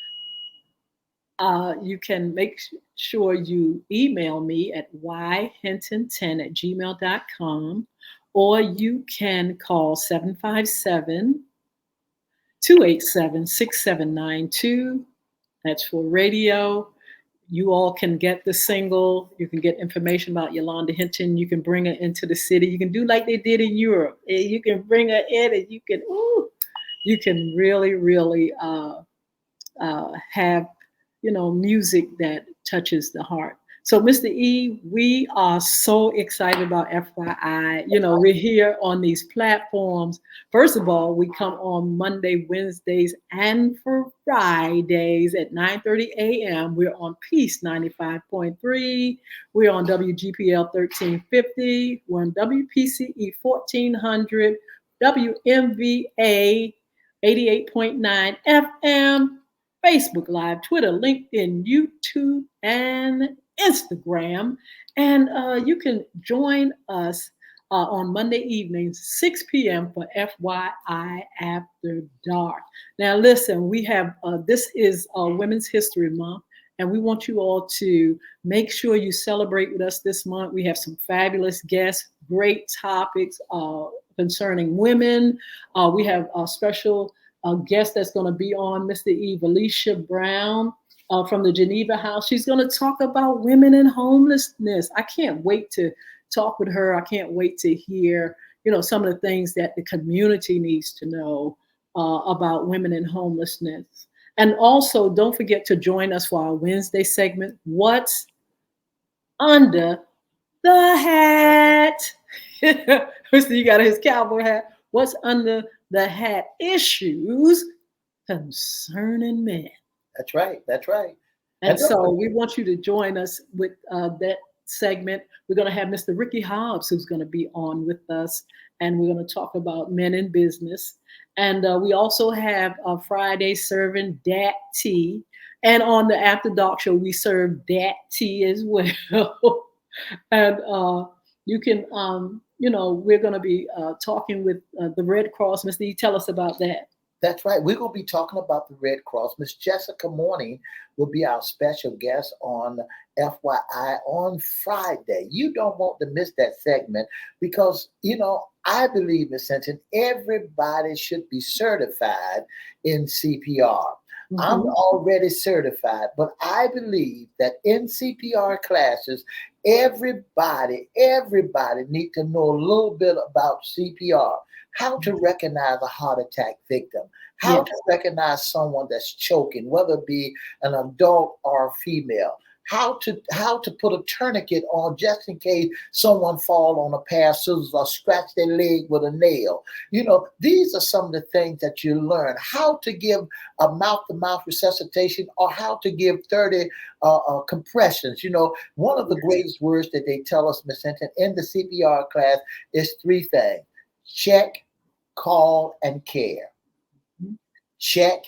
make sure you email me at yhinton10 at gmail.com, or you can call 757-287-6792. That's for radio. You all can get the single. You can get information about Yolanda Hinton. You can bring her into the city. You can do like they did in Europe. You can bring her in and you can really, really have music that touches the heart. So, Mr. E, we are so excited about FYI. We're here on these platforms. First of all, we come on Monday, Wednesdays, and Fridays at 9:30 a.m. We're on Peace 95.3. We're on WGPL 1350. We're on WPCE 1400, WMVA 88.9 FM. Facebook Live, Twitter, LinkedIn, YouTube, and Instagram. And you can join us on Monday evenings, 6 p.m. for FYI After Dark. Now, listen, we have, this is Women's History Month, and we want you all to make sure you celebrate with us this month. We have some fabulous guests, great topics concerning women. We have special guest that's going to be on, Mr. Eve Alicia Brown from the Geneva House. She's going to talk about women in homelessness. I can't wait to talk with her. I can't wait to hear, some of the things that the community needs to know about women in homelessness. And also, don't forget to join us for our Wednesday segment, What's Under the Hat? You got his cowboy hat. What's under the hat? Issues concerning men. That's right. That's right. And so we want you to join us with that segment. We're going to have Mr. Ricky Hobbs, who's going to be on with us, and we're going to talk about men in business. And we also have Friday serving Dat tea. And on the After Dark show, we serve Dat tea as well. And you can, we're going to be talking with the Red Cross. Mr. E, tell us about that. That's right. We're going to be talking about the Red Cross. Miss Jessica Morning will be our special guest on FYI on Friday. You don't want to miss that segment because, I believe, Miss Hinton, everybody should be certified in CPR. Mm-hmm. I'm already certified, but I believe that in CPR classes, everybody need to know a little bit about CPR. How to recognize a heart attack victim, how to recognize someone that's choking, whether it be an adult or a female, how to put a tourniquet on just in case someone fall on a pair of scissors or scratch their leg with a nail. These are some of the things that you learn. How to give a mouth-to-mouth resuscitation or how to give 30 compressions. One of the greatest words that they tell us, Ms. Hinton, in the CPR class is 3 things. Check, call, and care. Check,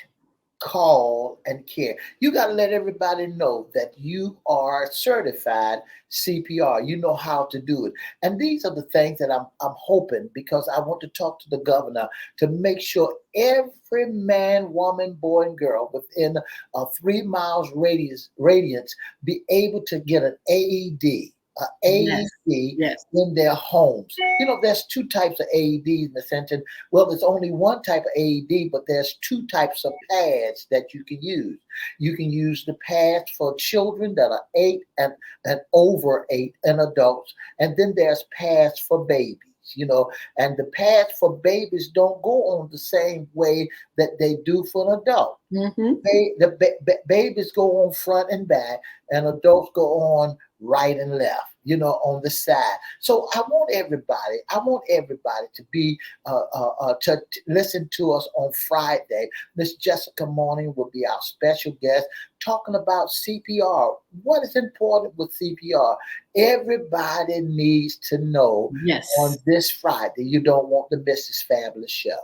call, and care. You got to let everybody know that you are certified CPR. You know how to do it. And these are the things that I'm hoping, because I want to talk to the governor to make sure every man, woman, boy, and girl within a 3 miles radius be able to get an AED. AED in their homes. There's 2 types of AEDs, Ms. Hinton. Well, there's only 1 type of AED, but there's 2 types of pads that you can use. You can use the pads for children that are 8 and over 8 and adults. And then there's pads for babies. And the pads for babies don't go on the same way that they do for an adult. Mm-hmm. Babies go on front and back, and adults go on right and left, on the side. So I want everybody to be to listen to us on Friday. Miss Jessica Morning will be our special guest talking about CPR. What is important with CPR? Everybody needs to know on this Friday. You don't want to miss this fabulous show.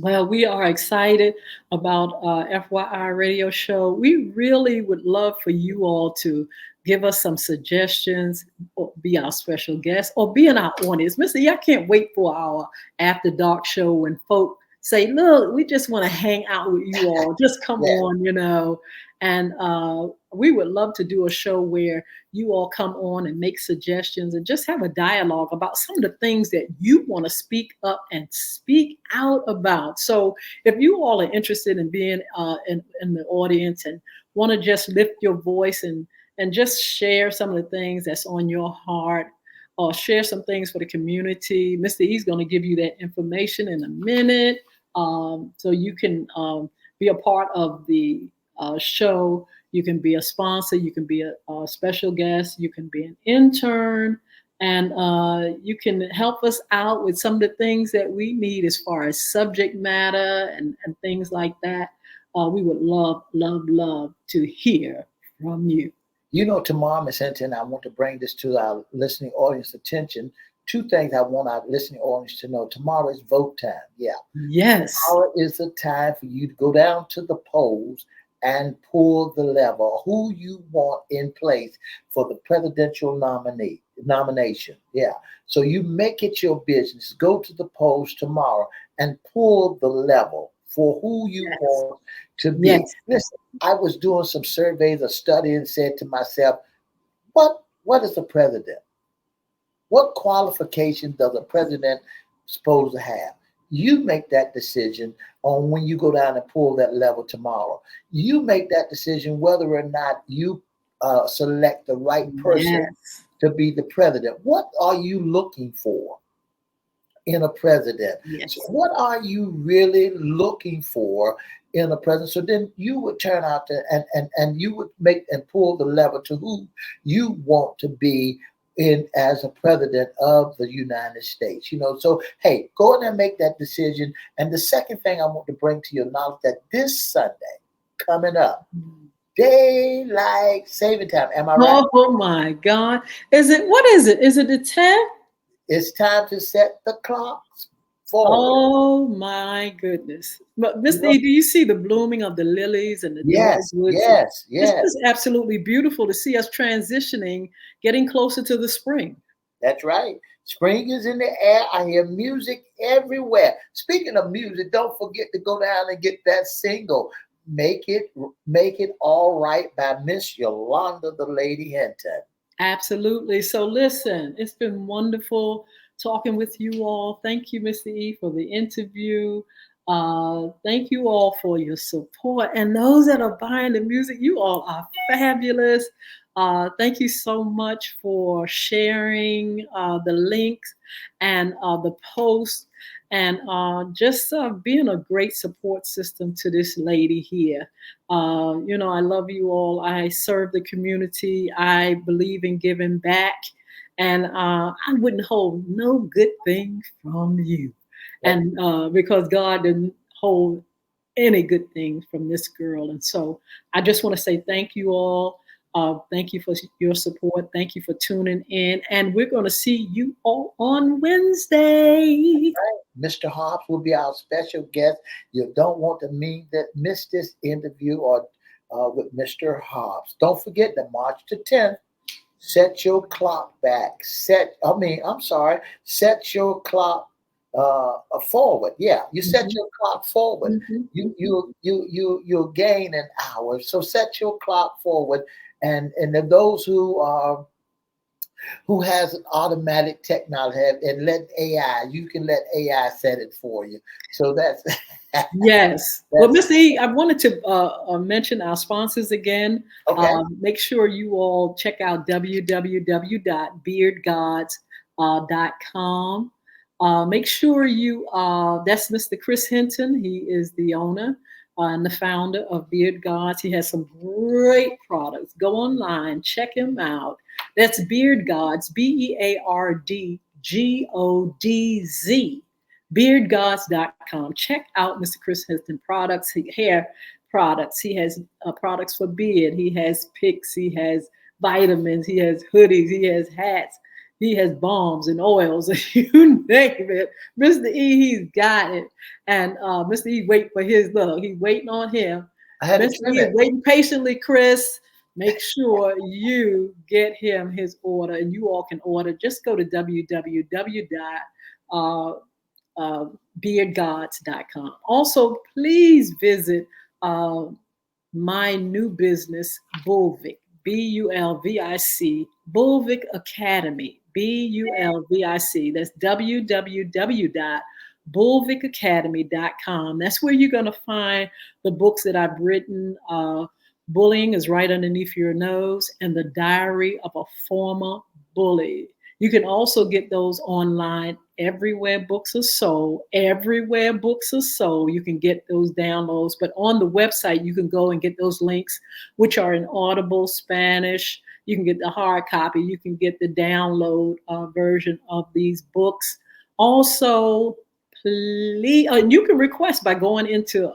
Well, we are excited about FYI Radio Show. We really would love for you all to give us some suggestions, or be our special guest, or be in our audience. Mr. E, I can't wait for our After Dark show when folk say, look, we just want to hang out with you all. Just come on, And we would love to do a show where you all come on and make suggestions and just have a dialogue about some of the things that you want to speak up and speak out about. So if you all are interested in being in the audience and want to just lift your voice and just share some of the things that's on your heart, or share some things for the community, Mr. E's going to give you that information in a minute, so you can be a part of the show. You can be a sponsor, you can be a special guest, you can be an intern, and you can help us out with some of the things that we need as far as subject matter and things like that. We would love to hear from you. Tomorrow, Ms. Hinton, I want to bring this to our listening audience attention. 2 things I want our listening audience to know. Tomorrow is vote time. Yeah. Yes. Tomorrow is the time for you to go down to the polls and pull the lever, who you want in place for the presidential nomination. Yeah. So you make it your business. Go to the polls tomorrow and pull the lever for who you want to be. Yes. Listen, I was doing some surveys, a study, and said to myself, what is a president? What qualification does a president supposed to have? You make that decision on when you go down and pull that lever tomorrow. You make that decision whether or not you select the right person Yes. to be the president. What are you looking for in a president? So Yes. what are you really looking for in a president? So then you would turn out to and you would make and pull the lever to who you want to be in as a president of the United States. So hey, go in and make that decision. And the second thing I want to bring to your knowledge that this Sunday coming up, daylight saving time. Am I right? Oh my God. What is it? Is it the 10th? It's time to set the clocks forward. Oh my goodness. But You Mr. know? E, do you see the blooming of the lilies and the Yes, dogwoods? yes, It's yes. just absolutely beautiful to see us transitioning, getting closer to the spring. That's right. Spring is in the air. I hear music everywhere. Speaking of music, don't forget to go down and get that single. Make it all right by Miss Yolanda the Lady Hinton. Absolutely. So listen, it's been wonderful talking with you all. Thank you, Mr. E, for the interview. Thank you all for your support. And those that are buying the music, you all are fabulous. Thank you so much for sharing the links and the posts and just being a great support system to this lady here. I love you all. I serve the community. I believe in giving back. And I wouldn't hold no good thing from you. That- And because God didn't hold any good thing from this girl. And so I just want to say thank you all. Thank you for your support. Thank you for tuning in. And we're going to see you all on Wednesday. Mr. Hobbs will be our special guest. You don't want to miss this interview or with Mr. Hobbs. Don't forget that March the 10th. Set your clock back. Set your clock forward. Yeah, you set your clock forward. Mhm. You'll gain an hour. So set your clock forward. And then those who has an automatic technology and you can let AI set it for you. So that's Yes. Well, that's Mr. E, I wanted to mention our sponsors again. okay. Make sure you all check out www.beardgods.com. Make sure that's Mr. Chris Hinton. He is the owner and the founder of Beard Gods. He has some great products. Go online, check him out. That's Beard Gods, BeardGodz. Beardgods.com. Check out Mr. Chris Hinton products, hair products. He has products for beard. He has picks. He has vitamins. He has hoodies. He has hats. He has balms and oils. You name it. Mr. E, he's got it. And Mr. E, wait for his look. He's waiting on him. I had to Mr. trim E is it. waiting patiently, Chris. Make sure you get him his order, and you all can order. Just go to www.beardgods.com. Also, please visit my new business, Bulvic, Bulvic, Bulvic Academy, Bulvic. That's www.bulvicacademy.com. That's where you're going to find the books that I've written. Bullying is right underneath your nose, and the diary of a former bully. You can also get those online everywhere books are sold. Everywhere books are sold, you can get those downloads. But on the website, you can go and get those links, which are in Audible, Spanish. You can get the hard copy. You can get the download version of these books. Also, please, you can request by going into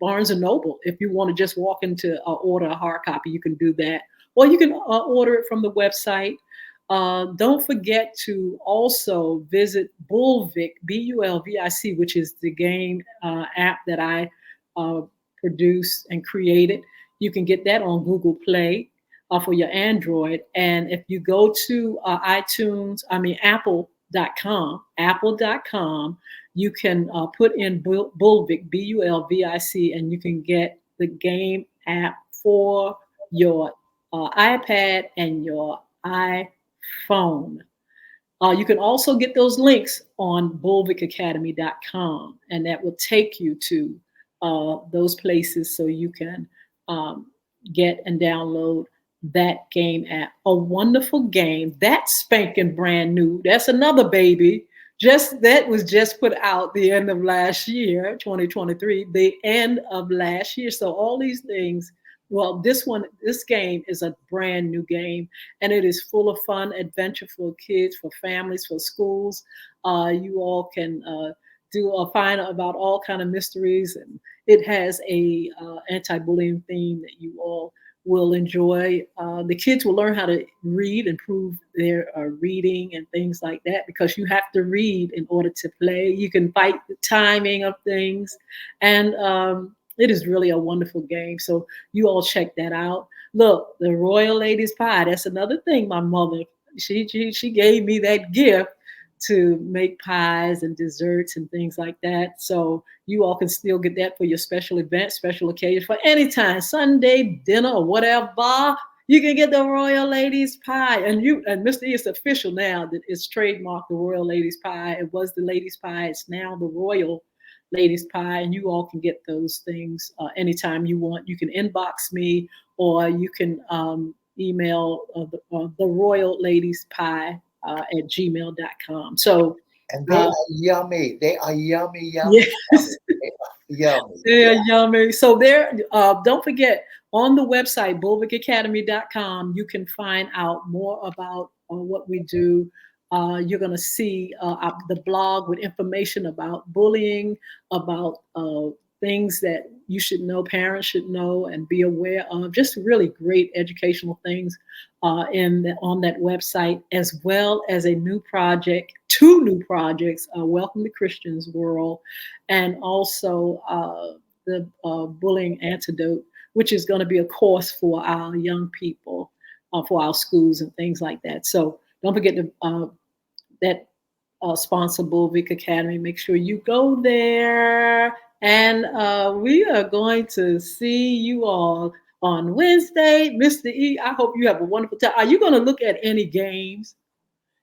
Barnes and Noble. If you want to just walk into order a hard copy, you can do that. Or you can order it from the website. Don't forget to also visit Bulvic, Bulvic, which is the game app that I produced and created. You can get that on Google Play for your Android. And if you go to Apple.com, you can put in Bulvic, Bulvic, and you can get the game app for your iPad and your iPhone. You can also get those links on bulvickacademy.com, and that will take you to those places so you can get and download that game app. A wonderful game. That's spanking brand new. That's another baby. That was just put out the end of last year, 2023, the end of last year. So all these things. Well, this game is a brand new game, and it is full of fun, adventure for kids, for families, for schools. You all can find about all kind of mysteries, and it has a anti-bullying theme that you all will enjoy. The kids will learn how to read, improve their reading and things like that, because you have to read in order to play. You can fight the timing of things, and it is really a wonderful game. So you all check that out. Look, the Royal Ladies Pie. That's another thing. My mother, she gave me that gift to make pies and desserts and things like that. So you all can still get that for your special events, special occasions, for any time, Sunday dinner or whatever. You can get the Royal Ladies Pie. And Mr. E is official now that it's trademarked, the Royal Ladies Pie. It was the Ladies Pie. It's now the Royal Ladies Pie, and you all can get those things anytime you want. You can inbox me, or you can email the Royal Ladies Pie at gmail.com. So, and they are yummy. They are yummy, yummy, yes. yummy. They're yummy. So don't forget, on the website, bulvickacademy.com, you can find out more about what we do. You're going to see the blog with information about bullying, about things that you should know, parents should know and be aware of, just really great educational things on that website, as well as two new projects, Welcome to Christian's World, and also the Bullying Antidote, which is going to be a course for our young people, for our schools and things like that. So don't forget that sponsor Bulvick Academy. Make sure you go there. And we are going to see you all on Wednesday. Mr. E, I hope you have a wonderful time. Are you going to look at any games?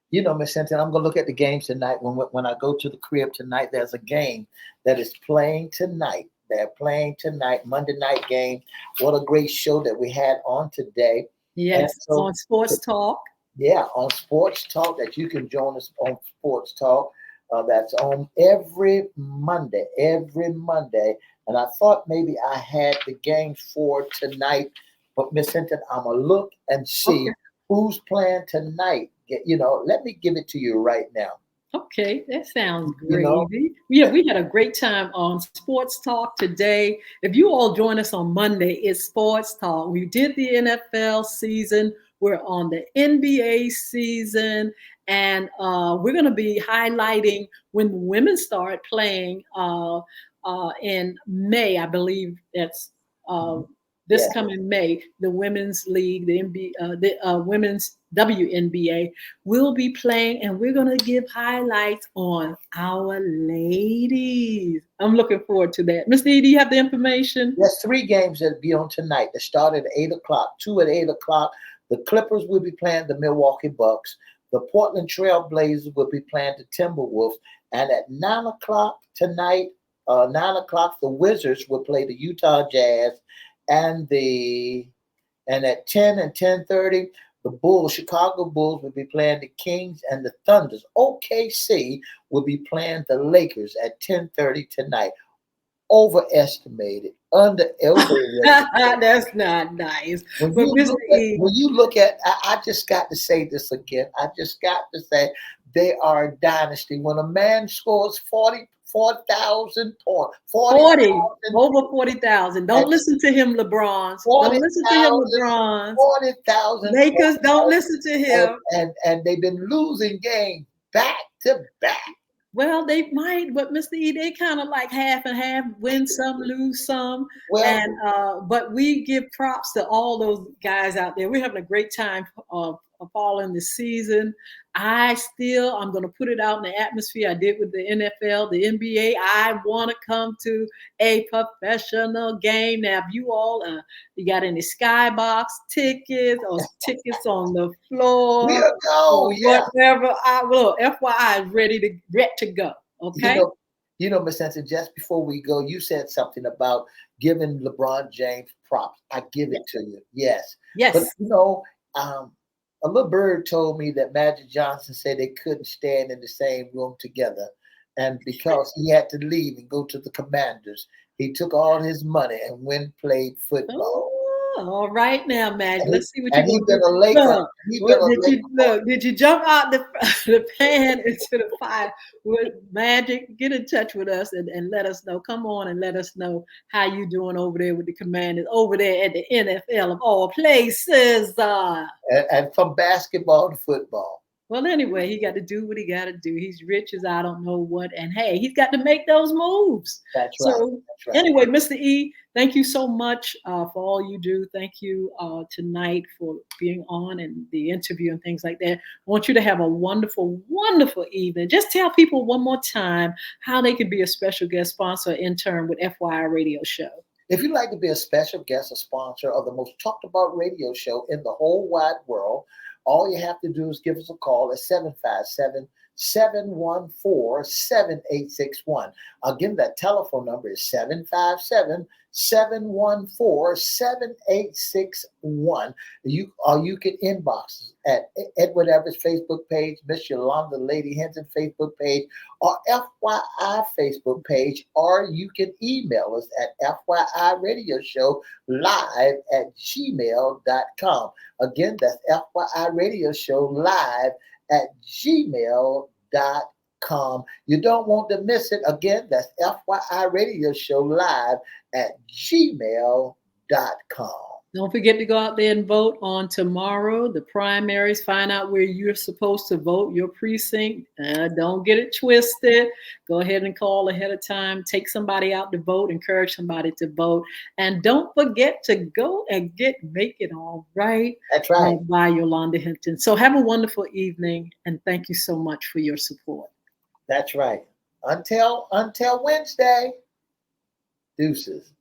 You know, Miss Hinton, I'm going to look at the games tonight. When I go to the crib tonight, there's a game that is playing tonight. They're playing tonight, Monday night game. What a great show that we had on today. Yes, so, on Sports Talk. Yeah, on Sports Talk, that you can join us on Sports Talk. That's on every Monday. And I thought maybe I had the games for tonight, but Miss Hinton, I'm going to look and see who's playing tonight. Let me give it to you right now. Okay, that sounds great. We had a great time on Sports Talk today. If you all join us on Monday, it's Sports Talk. We did the NFL season. We're on the NBA season, and we're going to be highlighting when the women start playing in May. I believe that's this coming May. The Women's League, the NBA, the Women's WNBA will be playing, and we're going to give highlights on our ladies. I'm looking forward to that. Mr. E, do you have the information? There's 3 games that'll be on tonight. They start at 8 o'clock, 2 at 8 o'clock. The Clippers will be playing the Milwaukee Bucks. The Portland Trail Blazers will be playing the Timberwolves. And at 9 o'clock tonight, 9 o'clock, the Wizards will play the Utah Jazz. And at 10 and 10:30, the Chicago Bulls will be playing the Kings, and the Thunders, OKC, will be playing the Lakers at 10:30 tonight. Overestimated, underrated. That's not nice. When you look at, I just got to say this again. I just got to say they are a dynasty. When a man scores 40,000 points, 40 over 40,000. Don't listen to him, LeBron. Don't listen to him, LeBron. 40,000. Lakers, don't listen to him. And they've been losing games back to back. Well, they might, but Mr. E, they kind of like half and half, win some, lose some. But we give props to all those guys out there. We're having a great time following the season. I'm going to put it out in the atmosphere. I did with the NFL, the NBA. I want to come to a professional game. Now, if you all, you got any skybox tickets or tickets on the floor We'll go, or yeah. whatever, I will. FYI is ready to go. Okay. You know, Miss Henson, just before we go, you said something about giving LeBron James props. I give it to you. Yes. Yes. But, you know, a little bird told me that Magic Johnson said they couldn't stand in the same room together. And because he had to leave and go to the Commanders, he took all his money and went and played football. Oh, all right now, Magic. Let's see what And you're he's going been to a Laker. do. He's been a Laker. Did you jump out the pan into the fire with Magic? Get in touch with us and let us know. Come on and let us know how you doing over there with the Commanders, over there at the NFL of all places. And from basketball to football. Well, anyway, he got to do what he got to do. He's rich as I don't know what. And hey, he's got to make those moves. That's right. So, that's right. Anyway, Mr. E, thank you so much for all you do. Thank you tonight for being on and the interview and things like that. I want you to have a wonderful, wonderful evening. Just tell people one more time how they can be a special guest sponsor or intern with FYI Radio Show. If you'd like to be a special guest or sponsor of the most talked about radio show in the whole wide world, all you have to do is give us a call at 757-714-7861. Again, that telephone number is 757-714-7861. You can inbox us at Edward Everett's Facebook page, Miss Yolanda Lady Hinton Facebook page, or FYI Facebook page, or you can email us at FYIRadioshow@gmail.com. Again, that's FYIRadioshow@gmail.com. You don't want to miss it. Again, that's FYIRadioshow@gmail.com. Don't forget to go out there and vote on tomorrow, the primaries. Find out where you're supposed to vote, your precinct. Don't get it twisted. Go ahead and call ahead of time. Take somebody out to vote. Encourage somebody to vote. And don't forget to go and Make It All Right. That's right. By Yolanda Hinton. So have a wonderful evening, and thank you so much for your support. That's right. Until Wednesday. Deuces.